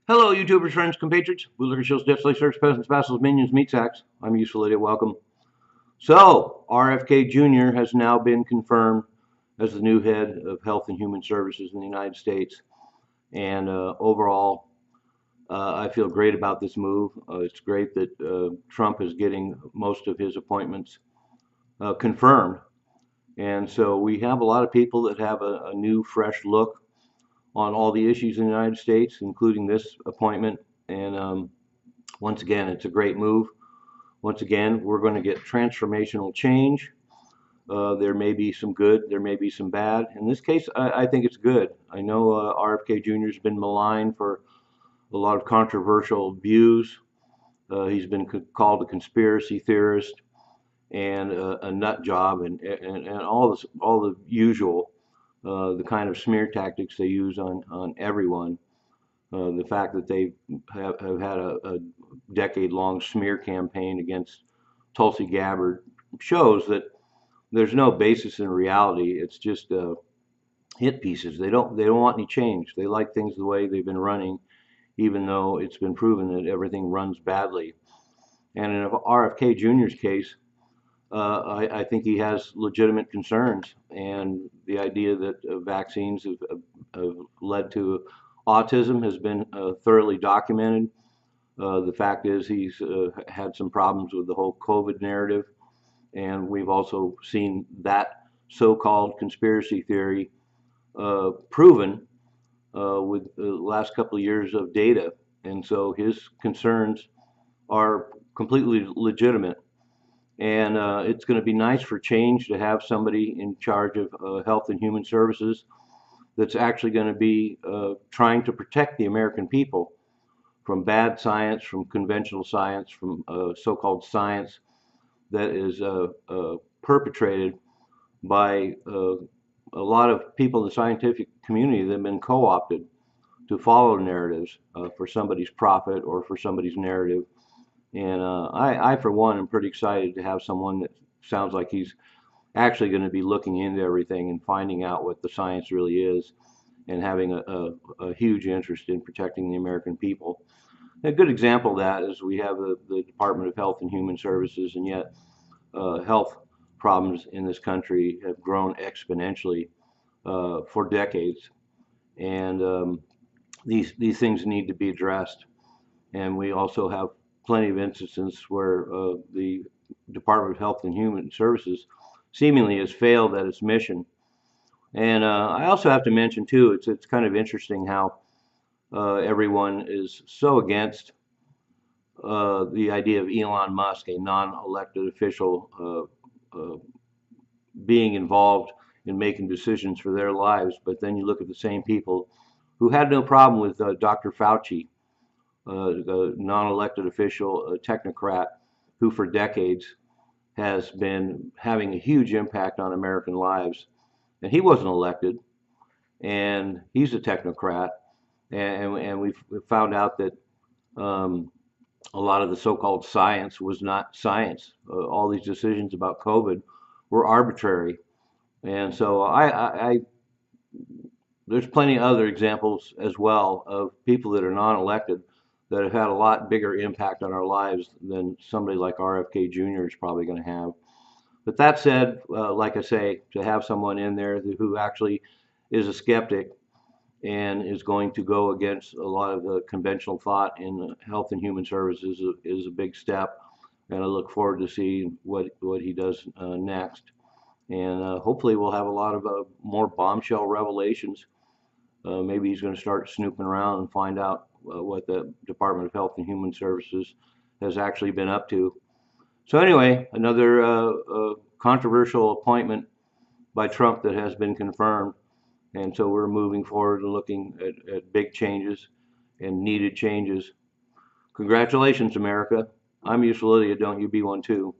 Hello, YouTubers, friends, compatriots, bootlicker, shills, dips, lace, search, peasants, vassals, minions, meat sacks. I'm useful idiot. Welcome. So, RFK Jr. has now been confirmed as the new head of Health and Human Services in the United States. And overall, I feel great about this move. It's great that Trump is getting most of his appointments confirmed. And so we have a lot of people that have a new, fresh look on all the issues in the United States, including this appointment. And once again, it's a great move. Once again, we're going to get transformational change. There may be some good, there may be some bad. In this case, I think it's good. I know RFK Jr. has been maligned for a lot of controversial views. He's been called a conspiracy theorist and a nut job, and all the usual, the kind of smear tactics they use on everyone. The fact that they have had a decade-long smear campaign against Tulsi Gabbard shows that there's no basis in reality. It's just hit pieces. They don't want any change. They like things the way they've been running, even though it's been proven that everything runs badly. And in RFK Jr.'s case, I think he has legitimate concerns, and the idea that vaccines have led to autism has been thoroughly documented. The fact is he's had some problems with the whole COVID narrative, and we've also seen that so-called conspiracy theory proven with the last couple of years of data. And so his concerns are completely legitimate. And it's going to be nice for change to have somebody in charge of health and human services that's actually going to be trying to protect the American people from bad science, from conventional science, from so-called science that is perpetrated by a lot of people in the scientific community that have been co-opted to follow narratives for somebody's profit or for somebody's narrative. And for one, am pretty excited to have someone that sounds like he's actually going to be looking into everything and finding out what the science really is, and having a huge interest in protecting the American people. A good example of that is we have the Department of Health and Human Services, and yet health problems in this country have grown exponentially for decades. And these things need to be addressed. And we also have plenty of instances where the Department of Health and Human Services seemingly has failed at its mission. And I also have to mention too, it's kind of interesting how everyone is so against the idea of Elon Musk, a non-elected official, being involved in making decisions for their lives. But then you look at the same people who had no problem with Dr. Fauci, the non-elected official, a technocrat who for decades has been having a huge impact on American lives. And he wasn't elected, and he's a technocrat. And we've found out that a lot of the so-called science was not science. All these decisions about COVID were arbitrary. And so there's plenty of other examples as well of people that are non-elected that have had a lot bigger impact on our lives than somebody like RFK Jr. is probably going to have. But that said, like I say, to have someone in there who actually is a skeptic and is going to go against a lot of the conventional thought in health and human services is a big step. And I look forward to seeing what he does next. And hopefully we'll have a lot of more bombshell revelations. Maybe he's going to start snooping around and find out what the Department of Health and Human Services has actually been up to. So anyway, another controversial appointment by Trump that has been confirmed. And so we're moving forward and looking at big changes and needed changes. Congratulations, America. I'm useful idiot. Don't you be one too.